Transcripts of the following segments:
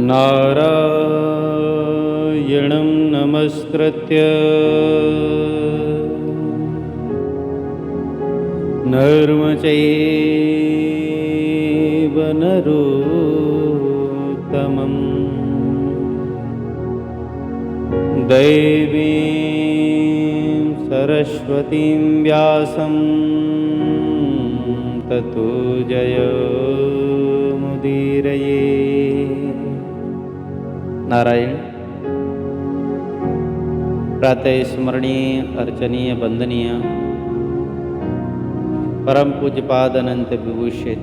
नारायणं नमस्कृत्य नरं चैव नरोत्तमं देवीं सरस्वतीं व्यासं ततो जयमुदीरये। नारायण। प्रातः स्मरणीय, अर्चनीय, वंदनीय परम पूज्यपाद अनंत विभूषित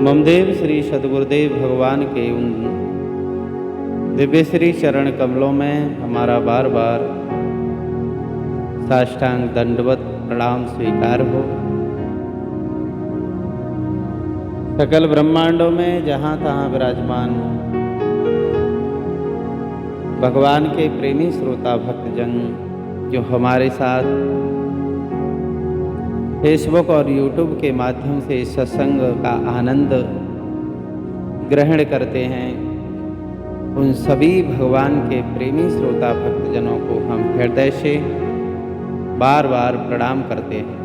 ममदेव श्री सद्गुरुदेव भगवान के उन दिव्य श्री चरण कमलों में हमारा बार बार साष्टांग दंडवत प्रणाम स्वीकार हो। सकल ब्रह्मांडों में जहाँ तहाँ विराजमान भगवान के प्रेमी श्रोता भक्तजन जो हमारे साथ फेसबुक और यूट्यूब के माध्यम से इस सत्संग का आनंद ग्रहण करते हैं, उन सभी भगवान के प्रेमी श्रोता भक्तजनों को हम हृदय से बार बार प्रणाम करते हैं।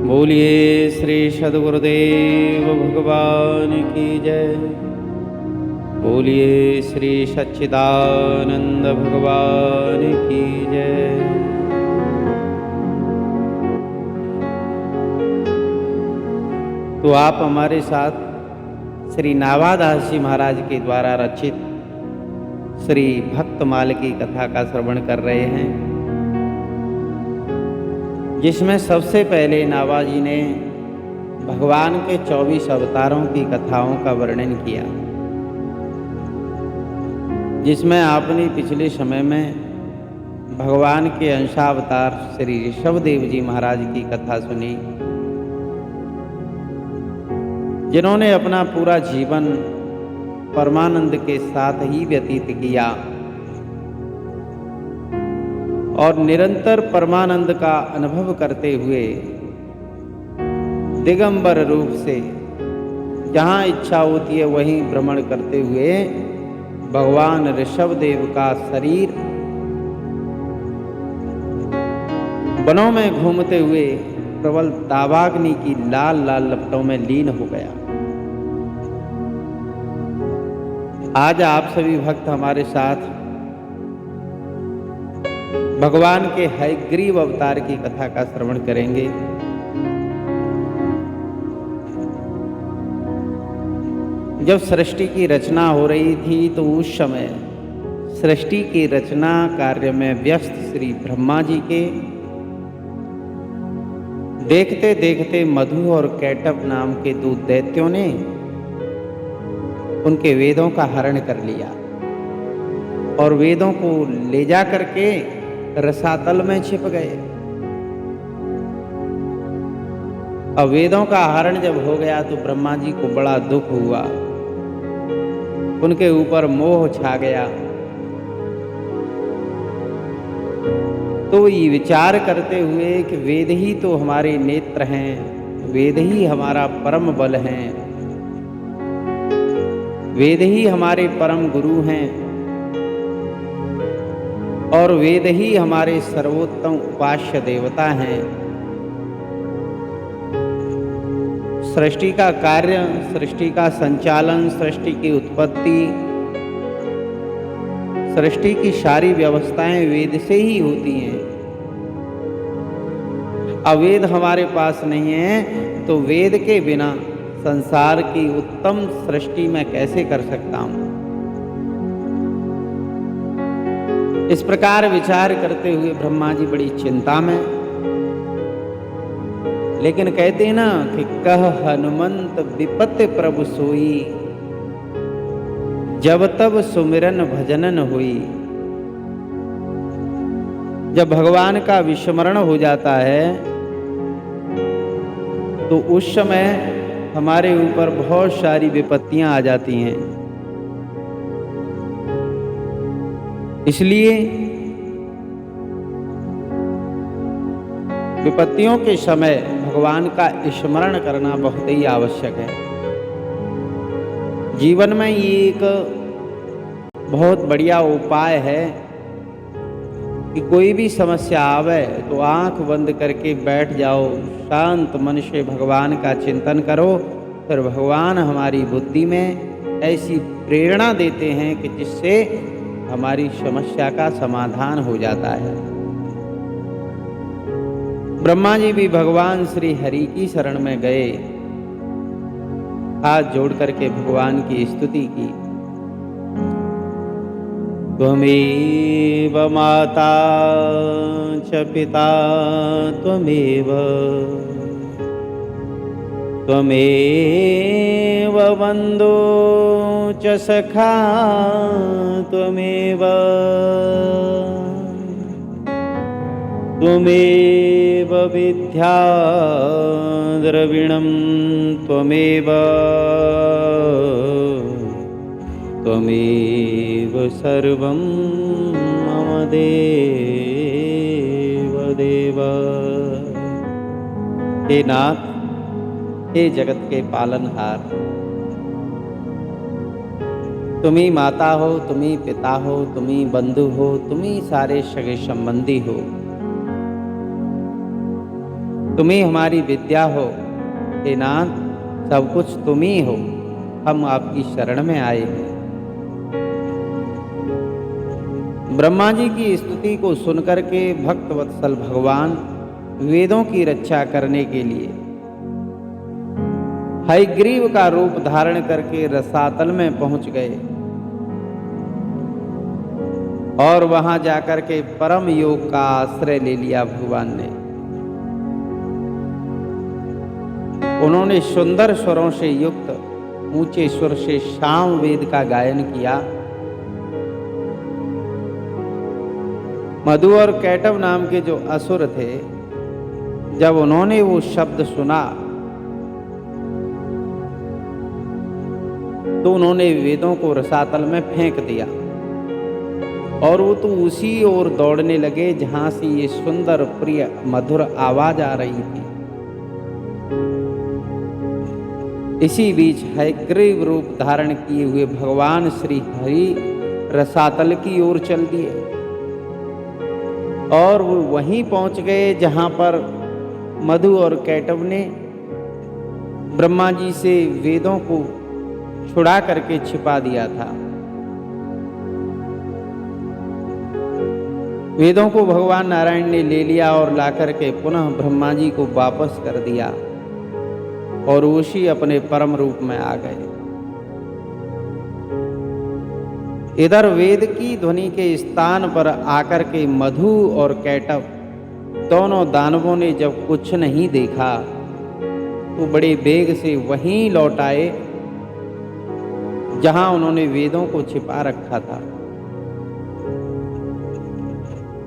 बोलिए श्री सद्गुरुदेव भगवान की जय। बोलिए श्री सच्चिदानंद भगवान की जय। तो आप हमारे साथ श्री नावादास जी महाराज के द्वारा रचित श्री भक्तमाल की कथा का श्रवण कर रहे हैं, जिसमें सबसे पहले नावा जी ने भगवान के 24 अवतारों की कथाओं का वर्णन किया, जिसमें आपने पिछले समय में भगवान के अंशावतार श्री ऋषभदेव जी महाराज की कथा सुनी, जिन्होंने अपना पूरा जीवन परमानंद के साथ ही व्यतीत किया और निरंतर परमानंद का अनुभव करते हुए दिगंबर रूप से जहाँ इच्छा होती है वहीं भ्रमण करते हुए भगवान ऋषभदेव का शरीर वनों में घूमते हुए प्रबल दावाग्नि की लाल लाल लपटों में लीन हो गया। आज आप सभी भक्त हमारे साथ भगवान के हयग्रीव अवतार की कथा का श्रवण करेंगे। जब सृष्टि की रचना हो रही थी तो उस समय सृष्टि की रचना कार्य में व्यस्त श्री ब्रह्मा जी के देखते देखते मधु और कैटभ नाम के 2 दैत्यों ने उनके वेदों का हरण कर लिया और वेदों को ले जा करके रसातल में छिप गए। अब वेदों का हरण जब हो गया तो ब्रह्मा जी को बड़ा दुख हुआ, उनके ऊपर मोह छा गया। तो ये विचार करते हुए कि वेद ही तो हमारे नेत्र हैं, वेद ही हमारा परम बल हैं, वेद ही हमारे परम गुरु हैं और वेद ही हमारे सर्वोत्तम उपास्य देवता हैं। सृष्टि का कार्य, सृष्टि का संचालन, सृष्टि की उत्पत्ति, सृष्टि की सारी व्यवस्थाएं वेद से ही होती हैं। अवेद हमारे पास नहीं है तो वेद के बिना संसार की उत्तम सृष्टि मैं कैसे कर सकता हूं। इस प्रकार विचार करते हुए ब्रह्मा जी बड़ी चिंता में, लेकिन कहते हैं ना कि कह हनुमंत विपत्ति प्रभु सोई, जब तब सुमिरन भजनन हुई। जब भगवान का विस्मरण हो जाता है तो उस समय हमारे ऊपर बहुत सारी विपत्तियां आ जाती हैं। इसलिए विपत्तियों के समय भगवान का स्मरण करना बहुत ही आवश्यक है। जीवन में ये एक बहुत बढ़िया उपाय है कि कोई भी समस्या आवे तो आंख बंद करके बैठ जाओ, शांत मन से भगवान का चिंतन करो, फिर भगवान हमारी बुद्धि में ऐसी प्रेरणा देते हैं कि जिससे हमारी समस्या का समाधान हो जाता है। ब्रह्मा जी भी भगवान श्री हरि की शरण में गए, हाथ जोड़ करके भगवान की स्तुति की। त्वमेव माता च पिता त्वमेव, त्वमेव बन्धो च सखा त्वमेव, त्वमेव विद्या द्रविणं त्वमेव, त्वमेव सर्वं मम देव देव। हे नाथ, हे जगत के पालनहार, तुम ही माता हो, तुम ही पिता हो, तुम ही बंधु हो, तुम ही सारे सगे संबंधी हो, तुम ही हमारी विद्या हो। हे नाथ, सब कुछ तुम ही हो, हम आपकी शरण में आए हैं। ब्रह्मा जी की स्तुति को सुनकर के भक्त वत्सल भगवान वेदों की रक्षा करने के लिए हयग्रीव का रूप धारण करके रसातल में पहुंच गए और वहां जाकर के परम योग का आश्रय ले लिया भगवान ने। उन्होंने सुंदर स्वरों से युक्त ऊंचे सुर से साम वेद का गायन किया। मधु और कैटव नाम के जो असुर थे, जब उन्होंने वो शब्द सुना तो उन्होंने वेदों को रसातल में फेंक दिया और वो तो उसी ओर दौड़ने लगे जहां से ये सुंदर प्रिय मधुर आवाज आ रही थी। इसी बीच हयग्रीव रूप धारण किए हुए भगवान श्री हरि रसातल की ओर चल दिए और वो वहीं पहुंच गए जहां पर मधु और कैटव ने ब्रह्मा जी से वेदों को छुड़ा करके छिपा दिया था। वेदों को भगवान नारायण ने ले लिया और लाकर के पुनः ब्रह्मा जी को वापस कर दिया और उसी अपने परम रूप में आ गए। इधर वेद की ध्वनि के स्थान पर आकर के मधु और कैटव दोनों दानवों ने जब कुछ नहीं देखा तो बड़े वेग से वहीं लौट आए जहां उन्होंने वेदों को छिपा रखा था।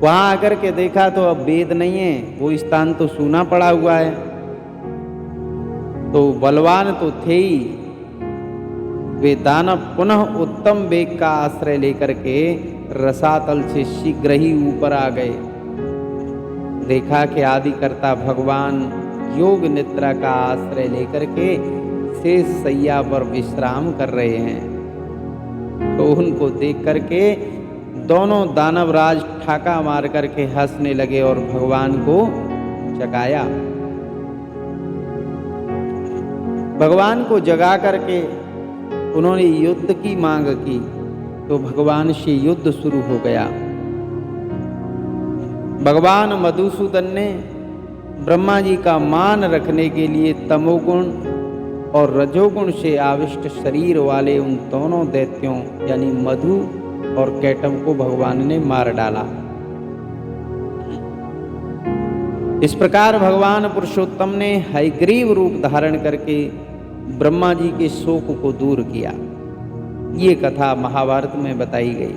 वहां आकर के देखा तो अब वेद नहीं है, वो स्थान तो सूना पड़ा हुआ है। तो बलवान तो थे ही, वे दानव पुनः उत्तम वेग का आश्रय लेकर के रसातल से शीघ्र ही ऊपर आ गए। देखा कि आदिकर्ता भगवान योग निद्रा का आश्रय लेकर के शेष सैया पर विश्राम कर रहे हैं। तो उनको देख करके दोनों दानवराज ठाका मार करके हंसने लगे और भगवान को जगाया। भगवान को जगा करके उन्होंने युद्ध की मांग की तो भगवान से युद्ध शुरू हो गया। भगवान मधुसूदन ने ब्रह्मा जी का मान रखने के लिए तमोगुण और रजोगुण से आविष्ट शरीर वाले उन दोनों दैत्यों यानी मधु और कैटव को भगवान ने मार डाला। इस प्रकार भगवान पुरुषोत्तम ने हयग्रीव रूप धारण करके ब्रह्मा जी के शोक को दूर किया। ये कथा महाभारत में बताई गई।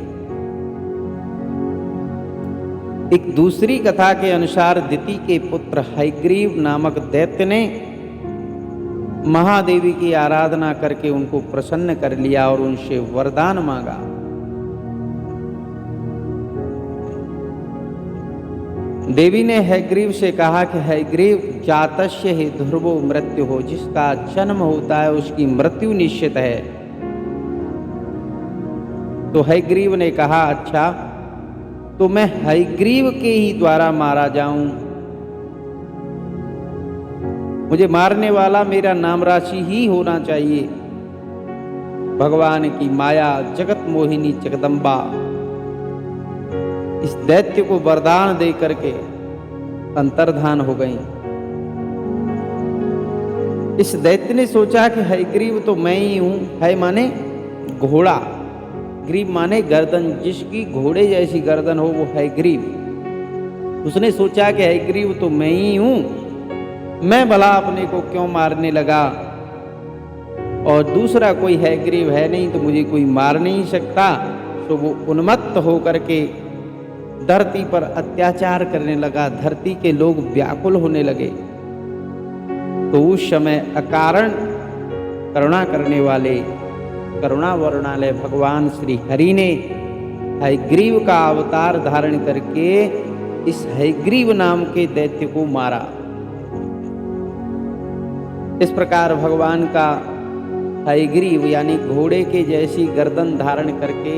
एक दूसरी कथा के अनुसार दिति के पुत्र हयग्रीव नामक दैत्य ने महादेवी की आराधना करके उनको प्रसन्न कर लिया और उनसे वरदान मांगा। देवी ने हयग्रीव से कहा कि हयग्रीव, जातस्य ही ध्रुवो मृत्यु हो, जिसका जन्म होता है उसकी मृत्यु निश्चित है। तो हयग्रीव ने कहा, अच्छा तो मैं हयग्रीव के ही द्वारा मारा जाऊं, मुझे मारने वाला मेरा नाम राशि ही होना चाहिए। भगवान की माया जगत मोहिनी जगदम्बा इस दैत्य को वरदान दे करके अंतर्धान हो गई। इस दैत्य ने सोचा कि हयग्रीव तो मैं ही हूं। हय माने घोड़ा, ग्रीव माने गर्दन, जिसकी घोड़े जैसी गर्दन हो वो हयग्रीव। उसने सोचा कि हयग्रीव तो मैं ही हूं, मैं भला अपने को क्यों मारने लगा, और दूसरा कोई हयग्रीव है नहीं तो मुझे कोई मार नहीं सकता। तो वो उन्मत्त होकर के धरती पर अत्याचार करने लगा। धरती के लोग व्याकुल होने लगे। तो उस समय अकारण करुणा करने वाले करुणा वर्णालय भगवान श्री हरि ने हयग्रीव का अवतार धारण करके इस हयग्रीव नाम के दैत्य को मारा। इस प्रकार भगवान का हयग्रीव यानी घोड़े के जैसी गर्दन धारण करके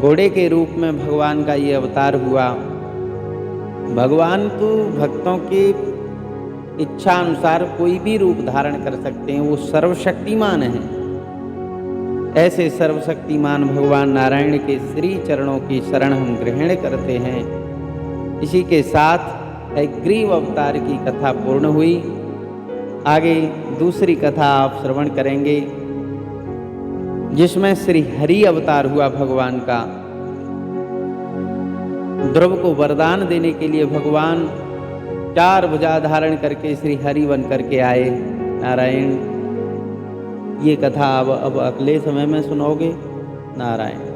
घोड़े के रूप में भगवान का ये अवतार हुआ। भगवान तो भक्तों की इच्छा अनुसार कोई भी रूप धारण कर सकते हैं, वो सर्वशक्तिमान हैं। ऐसे सर्वशक्तिमान भगवान नारायण के श्री चरणों की शरण हम ग्रहण करते हैं। इसी के साथ हयग्रीव अवतार की कथा पूर्ण हुई। आगे दूसरी कथा आप श्रवण करेंगे, जिसमें श्री हरि अवतार हुआ भगवान का। ध्रुव को वरदान देने के लिए भगवान 4 भुजा धारण करके श्री हरि बन करके आए। नारायण, ये कथा अब अगले समय में सुनोगे। नारायण।